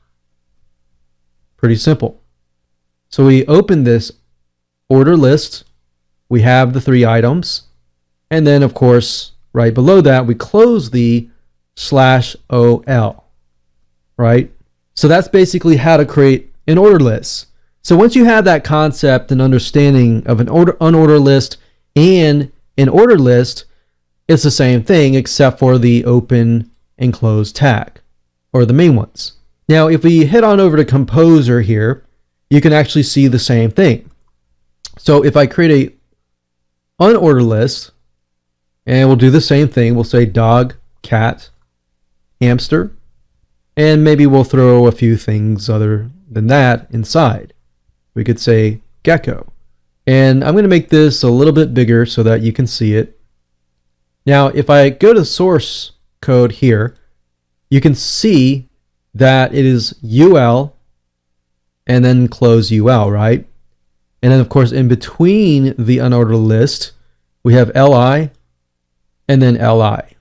Pretty simple. So we open this order list, we have the 3 items, and then of course right below that we close the /OL, right? So that's basically how to create an order list. So once you have that concept and understanding of an unordered list and an ordered list, it's the same thing except for the open and close tag, or the main ones. Now, if we head on over to Composer here, you can actually see the same thing. So if I create a unordered list And we'll do the same thing. We'll say dog, cat, hamster, and maybe we'll throw a few things other than that inside. We could say gecko. And I'm going to make this a little bit bigger so that you can see it. Now, if I go to source code here, you can see that it is UL and then close UL, right? And then, of course, in between the unordered list, we have LI and then LI.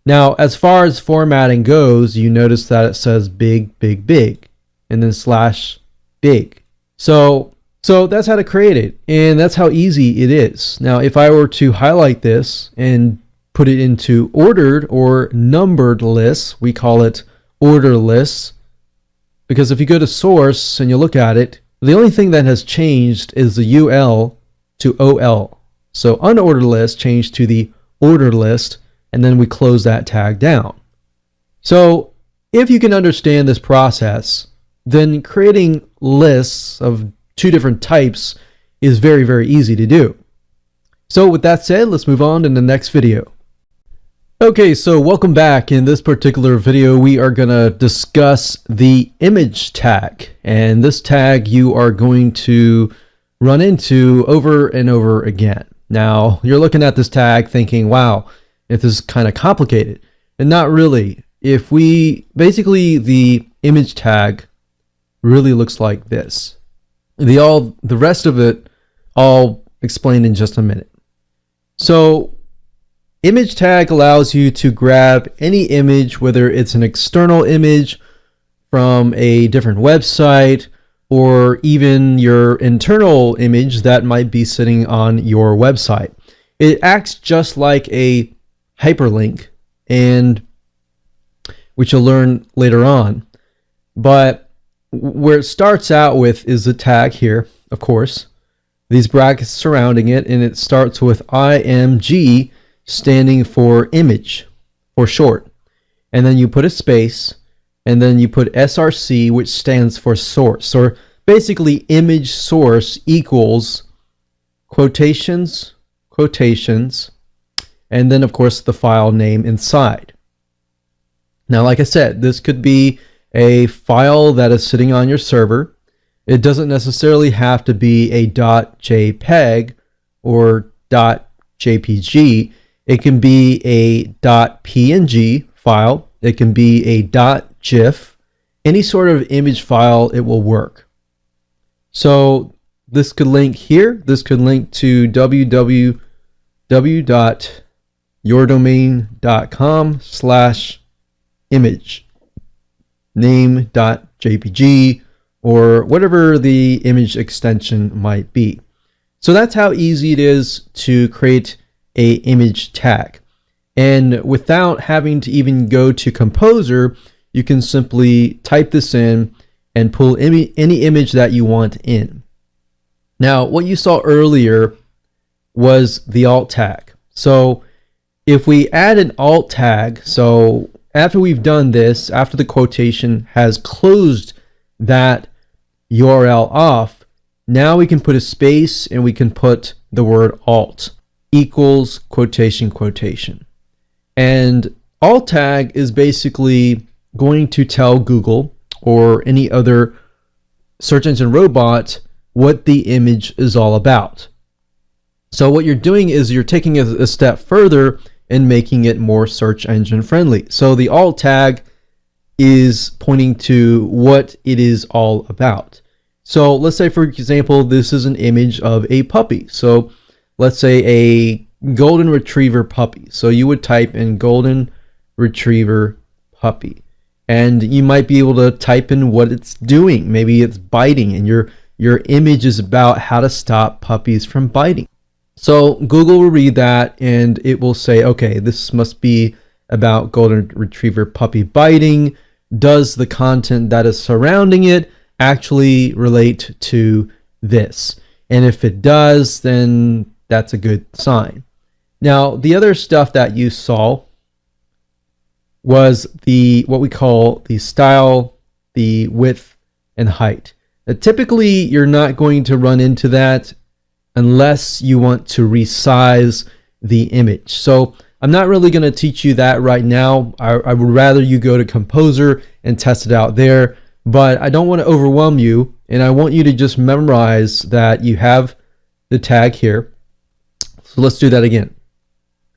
Now, as far as formatting goes, you notice that it says big, big, big, and then slash big. So that's how to create it, and that's how easy it is. Now, if I were to highlight this and put it into ordered or numbered lists, we call it order lists, because if you go to source and you look at it, the only thing that has changed is the UL to OL. So unordered list changed to the ordered list, and then we close that tag down. So if you can understand this process, then creating lists of two different types is very, very easy to do. So with that said, let's move on to the next video. Okay, so welcome back. In this particular video, we are going to discuss the image tag. And this tag you are going to run into over and over again. Now, you're looking at this tag thinking, wow, this is kind of complicated. And not really. The image tag really looks like this. The rest of it I'll explain in just a minute. So image tag allows you to grab any image, whether it's an external image from a different website or even your internal image that might be sitting on your website. It acts just like a hyperlink, and which you'll learn later on. But where it starts out with is the tag here, of course, these brackets surrounding it, and it starts with IMG, standing for image for short. And then you put a space, and then you put SRC, which stands for source, or basically image source equals quotations, and then of course the file name inside. Now, like I said, this could be a file that is sitting on your server. It doesn't necessarily have to be a .jpeg or .jpg. It can be a .png file. It can be a .gif. Any sort of image file, it will work. So this could link here. This could link to www.yourdomain.com/image. name.jpg or whatever the image extension might be. So that's how easy it is to create a image tag. And without having to even go to Composer, you can simply type this in and pull any image that you want in. Now, what you saw earlier was the alt tag. So if we add an alt tag, so after we've done this, after the quotation has closed that URL off, now we can put a space and we can put the word alt equals quotation. And alt tag is basically going to tell Google or any other search engine robot what the image is all about. So what you're doing is you're taking a step further and making it more search engine friendly. So the alt tag is pointing to what it is all about. So let's say, for example, this is an image of a puppy. So let's say a golden retriever puppy. So you would type in golden retriever puppy, and you might be able to type in what it's doing. Maybe it's biting, and your image is about how to stop puppies from biting. So Google will read that and it will say, okay, this must be about golden retriever puppy biting. Does the content that is surrounding it actually relate to this? And if it does, then that's a good sign. Now, the other stuff that you saw was what we call the style, the width, and height. Now, typically, you're not going to run into that unless you want to resize the image. So I'm not really going to teach you that right now. I would rather you go to Composer and test it out there, but I don't want to overwhelm you, and I want you to just memorize that you have the tag here. So let's do that again.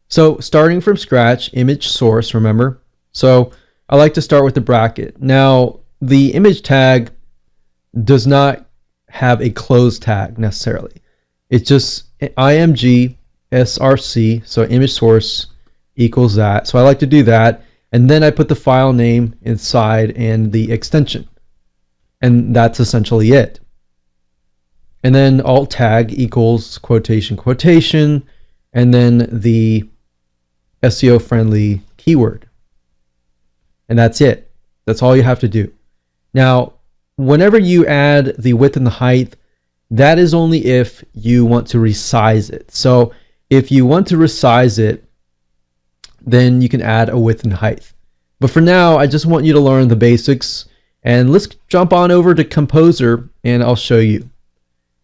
So starting from scratch, image source, remember? So I like to start with the bracket. Now, the image tag does not have a close tag necessarily. It's just img src, so image source equals that. So I like to do that, and then I put the file name inside and the extension, and that's essentially it. And then alt tag equals quotation quotation, and then the SEO friendly keyword, and that's it. That's all you have to do. Now, whenever you add the width and the height, that is only if you want to resize it. So if you want to resize it, then you can add a width and height. But for now, I just want you to learn the basics, and let's jump on over to Composer and I'll show you.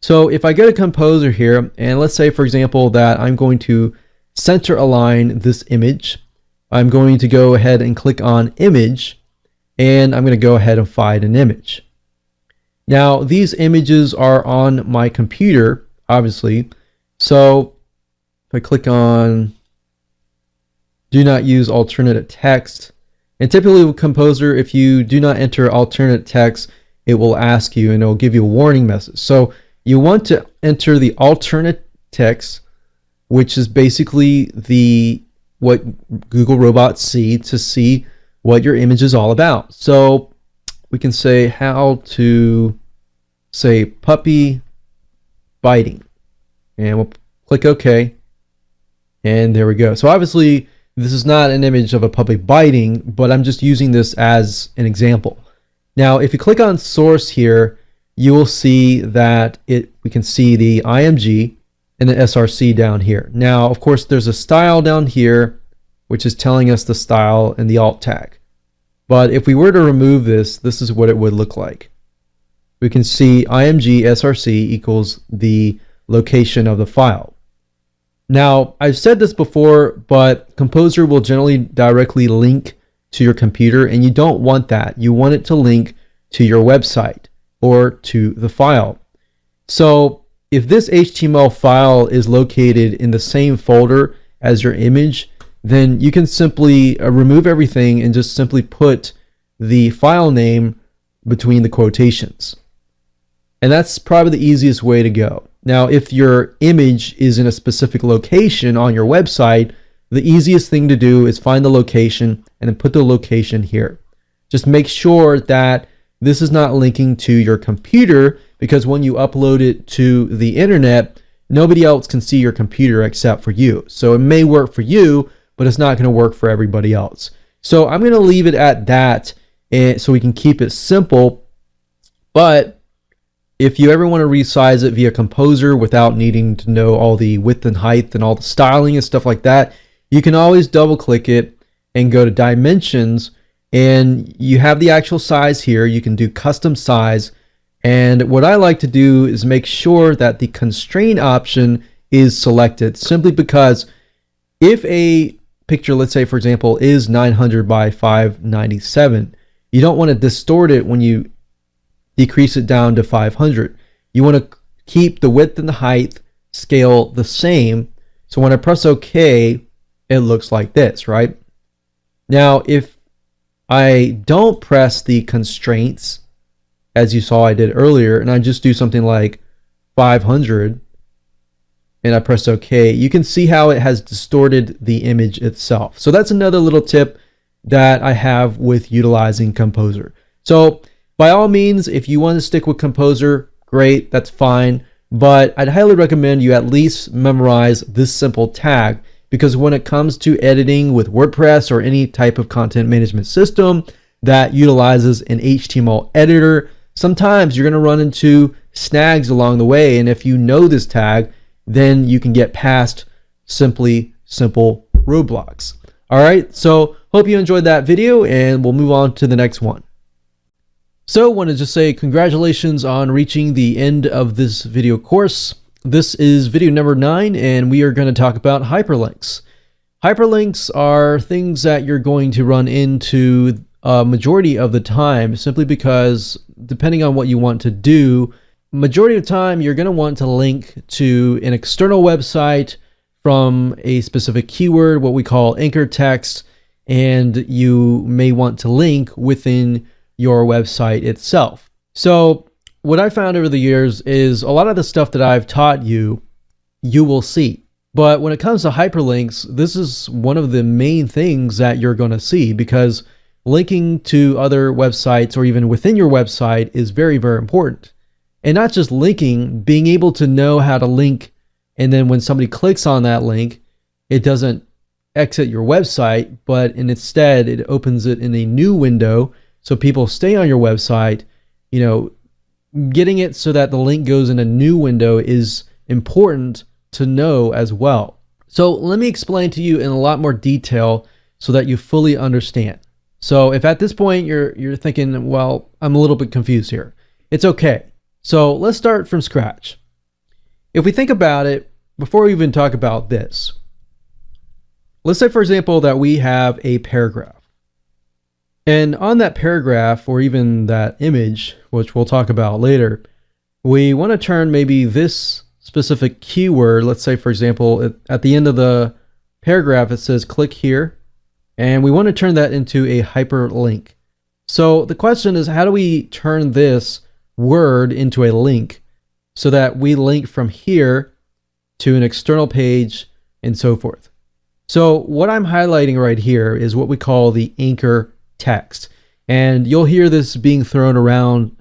So if I go to Composer here, and let's say, for example, that I'm going to center align this image, I'm going to go ahead and click on Image, and I'm going to go ahead and find an image. Now, these images are on my computer, obviously. So if I click on Do Not Use Alternate Text, and typically with Composer, if you do not enter alternate text, it will ask you, and it will give you a warning message. So you want to enter the alternate text, which is basically what Google robots see to see what your image is all about. So we can say how to say puppy biting, and we'll click OK, and there we go. So obviously this is not an image of a puppy biting, but I'm just using this as an example. Now if you click on source here, you will see that we can see the IMG and the SRC down here. Now of course there's a style down here which is telling us the style and the alt tag. But if we were to remove this, this is what it would look like. We can see IMG SRC equals the location of the file. Now, I've said this before, but Composer will generally directly link to your computer, and you don't want that. You want it to link to your website or to the file. So if this HTML file is located in the same folder as your image, then you can simply remove everything and just simply put the file name between the quotations. And that's probably the easiest way to go. Now, if your image is in a specific location on your website, the easiest thing to do is find the location and then put the location here. Just make sure that this is not linking to your computer, because when you upload it to the internet, nobody else can see your computer except for you. So it may work for you, but it's not going to work for everybody else. So I'm going to leave it at that, and so we can keep it simple. But if you ever want to resize it via Composer without needing to know all the width and height and all the styling and stuff like that, you can always double click it and go to Dimensions, and you have the actual size here. You can do custom size, and what I like to do is make sure that the constraint option is selected, simply because if a picture, let's say for example, is 900 by 597, you don't want to distort it when you decrease it down to 500. You want to keep the width and the height scale the same. So when I press OK, it looks like this, right? Now, if I don't press the constraints, as you saw I did earlier, and I just do something like 500, and I press OK, you can see how it has distorted the image itself. So that's another little tip that I have with utilizing Composer. So by all means, if you want to stick with Composer, great, that's fine. But I'd highly recommend you at least memorize this simple tag, because when it comes to editing with WordPress or any type of content management system that utilizes an HTML editor, sometimes you're going to run into snags along the way. And if you know this tag, then you can get past simple roadblocks. All right, so hope you enjoyed that video, and we'll move on to the next one. So I want to just say congratulations on reaching the end of this video course. This is video number 9, and we are going to talk about hyperlinks. Hyperlinks are things that you're going to run into a majority of the time, simply because depending on what you want to do, majority of the time you're going to want to link to an external website from a specific keyword, what we call anchor text, and you may want to link within your website itself. So what I found over the years is a lot of the stuff that I've taught you, you will see. But when it comes to hyperlinks, this is one of the main things that you're going to see, because linking to other websites or even within your website is very, very important. And not just linking, being able to know how to link, and then when somebody clicks on that link, it doesn't exit your website, but instead it opens it in a new window so people stay on your website. Getting it so that the link goes in a new window is important to know as well. So let me explain to you in a lot more detail so that you fully understand. So if at this point you're thinking, well, I'm a little bit confused here, it's okay. So let's start from scratch. If we think about it, before we even talk about this, let's say, for example, that we have a paragraph. And on that paragraph, or even that image, which we'll talk about later, we want to turn maybe this specific keyword. Let's say, for example, at the end of the paragraph, it says click here, and we want to turn that into a hyperlink. So the question is, how do we turn this word into a link so that we link from here to an external page and so forth? So what I'm highlighting right here is what we call the anchor text. And you'll hear this being thrown around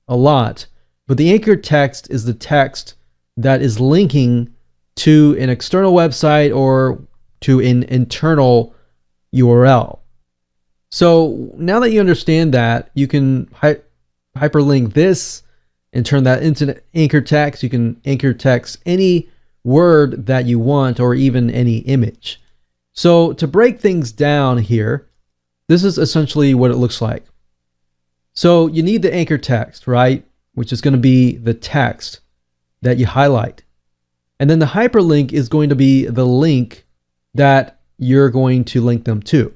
a lot, but the anchor text is the text that is linking to an external website or to an internal URL. So now that you understand that, you can hyperlink this and turn that into anchor text. You can anchor text any word that you want, or even any image. So to break things down here, this is essentially what it looks like. So you need the anchor text, right? Which is going to be the text that you highlight. And then the hyperlink is going to be the link that you're going to link them to.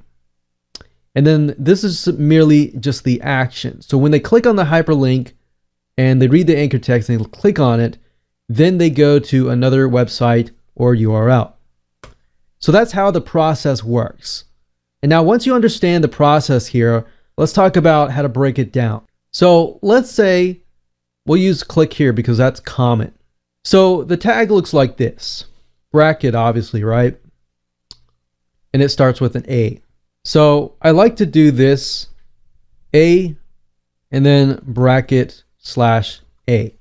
And then this is merely just the action. So when they click on the hyperlink and they read the anchor text and they click on it, then they go to another website or URL. So that's how the process works. And now once you understand the process here, let's talk about how to break it down. So let's say we'll use click here because that's common. So the tag looks like this. Bracket, obviously, right? And it starts with an A. So I like to do this A and then bracket /A,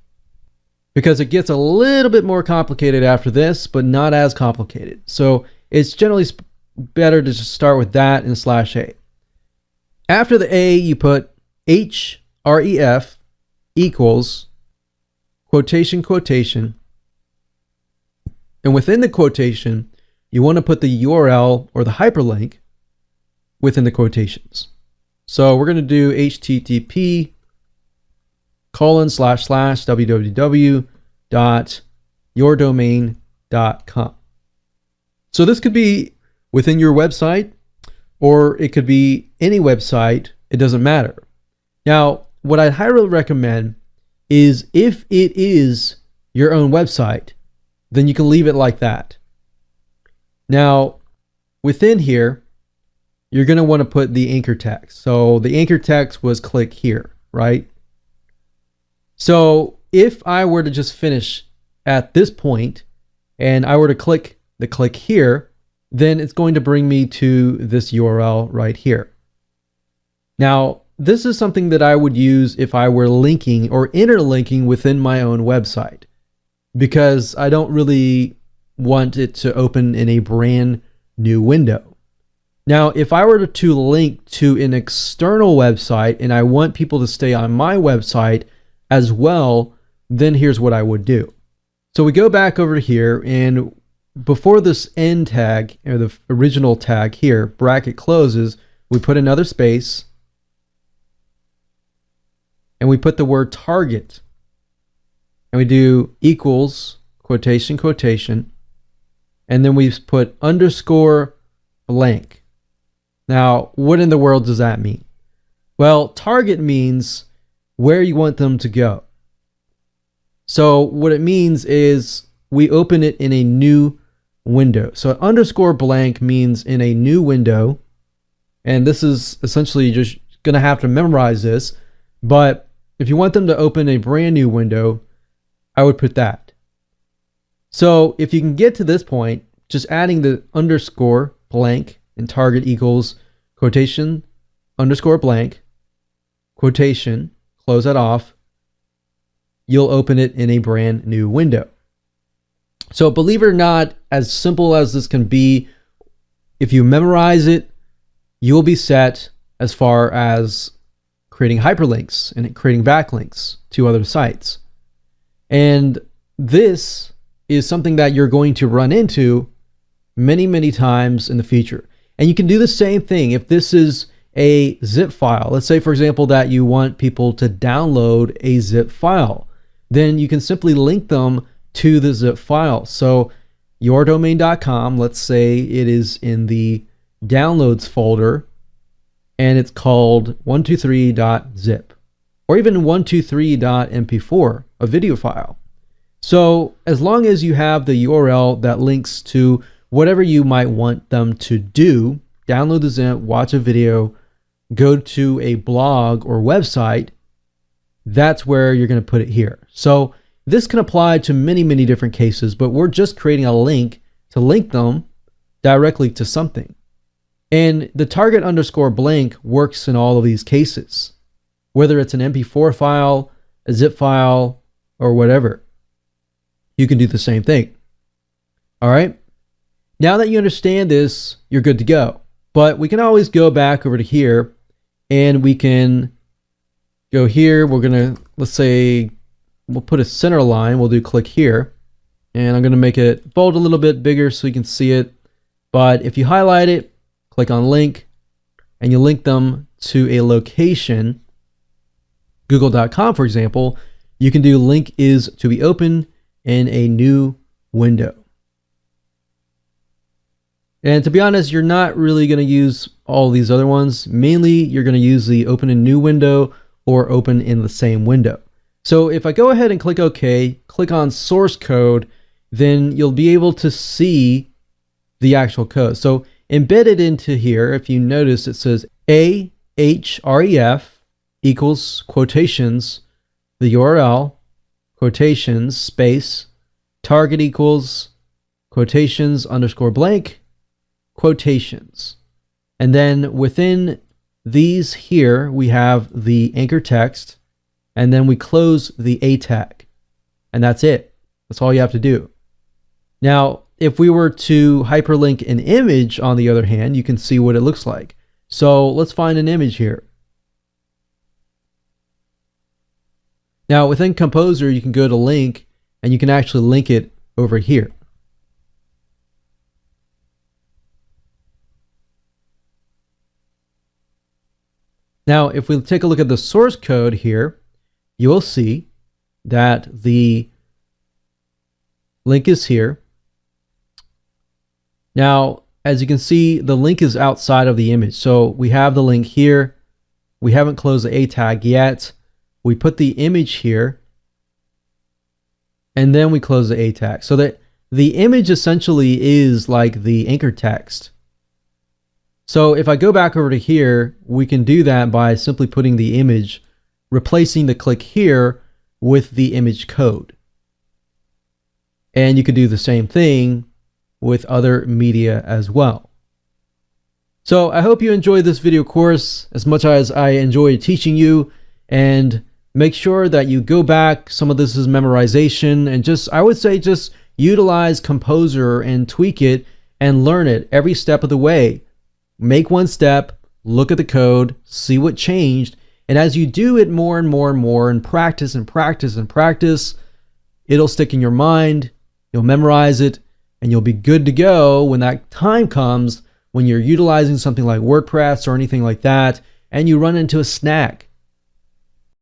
because it gets a little bit more complicated after this, but not as complicated. So it's generally better to just start with that and /A. After the A, you put href equals quotation, quotation. And within the quotation, you want to put the URL or the hyperlink within the quotations. So we're going to do http://www.yourdomain.com. So this could be within your website, or it could be any website. It doesn't matter. Now, what I highly recommend is, if it is your own website, then you can leave it like that. Now, within here, you're going to want to put the anchor text. So the anchor text was click here, right? So if I were to just finish at this point and I were to click the click here, then it's going to bring me to this URL right here. Now, this is something that I would use if I were linking or interlinking within my own website, because I don't really want it to open in a brand new window. Now, if I were to link to an external website and I want people to stay on my website as well, then here's what I would do. So we go back over here, and before this end tag, or the original tag here, bracket closes, we put another space, and we put the word target, and we do equals quotation, quotation, and then we put underscore blank. Now, what in the world does that mean? Well, target means where you want them to go. So what it means is we open it in a new window. So underscore blank means in a new window. And this is essentially just going to have to memorize this. But if you want them to open a brand new window, I would put that. So if you can get to this point, just adding the underscore blank and target equals quotation, underscore blank, quotation, close that off, you'll open it in a brand new window. So believe it or not, as simple as this can be, if you memorize it, you'll be set as far as creating hyperlinks and creating backlinks to other sites. And this is something that you're going to run into many, many times in the future. And you can do the same thing if this is a zip file. Let's say, for example, that you want people to download a zip file. Then you can simply link them to the zip file. So yourdomain.com, let's say it is in the downloads folder and it's called 123.zip or even 123.mp4, a video file. So as long as you have the URL that links to whatever you might want them to do, download the zip, watch a video, go to a blog or website, that's where you're going to put it here. So this can apply to many, many different cases, but we're just creating a link to link them directly to something. And the target underscore blank works in all of these cases, whether it's an MP4 file, a zip file, or whatever. You can do the same thing. All right. Now that you understand this, you're good to go. But we can always go back over to here and we can go here. We're going to, let's say, we'll put a center line. We'll do click here. And I'm going to make it bold a little bit bigger so you can see it. But if you highlight it, click on link, and you link them to a location, google.com, for example, you can do link is to be opened in a new window. And to be honest, you're not really going to use all these other ones. Mainly, you're going to use the open in new window or open in the same window. So if I go ahead and click OK, click on source code, then you'll be able to see the actual code. So embedded into here, if you notice, it says ahref equals quotations, the URL, quotations, space, target equals quotations underscore blank, quotations. And then within these here, we have the anchor text, and then we close the A tag. And that's it. That's all you have to do. Now, if we were to hyperlink an image, on the other hand, you can see what it looks like. So let's find an image here. Now within Composer, you can go to link and you can actually link it over here. Now, if we take a look at the source code here, you will see that the link is here. Now, as you can see, the link is outside of the image. So we have the link here. We haven't closed the A tag yet. We put the image here, and then we close the A tag. So that the image essentially is like the anchor text. So if I go back over to here, we can do that by simply putting the image, replacing the click here with the image code. And you could do the same thing with other media as well. So I hope you enjoyed this video course as much as I enjoyed teaching you, and make sure that you go back. Some of this is memorization, and I would say just utilize Composer and tweak it and learn it every step of the way. Make one step, look at the code, see what changed, and as you do it more and more and more and practice and practice and practice, it'll stick in your mind, you'll memorize it, and you'll be good to go when that time comes when you're utilizing something like WordPress or anything like that, and you run into a snag.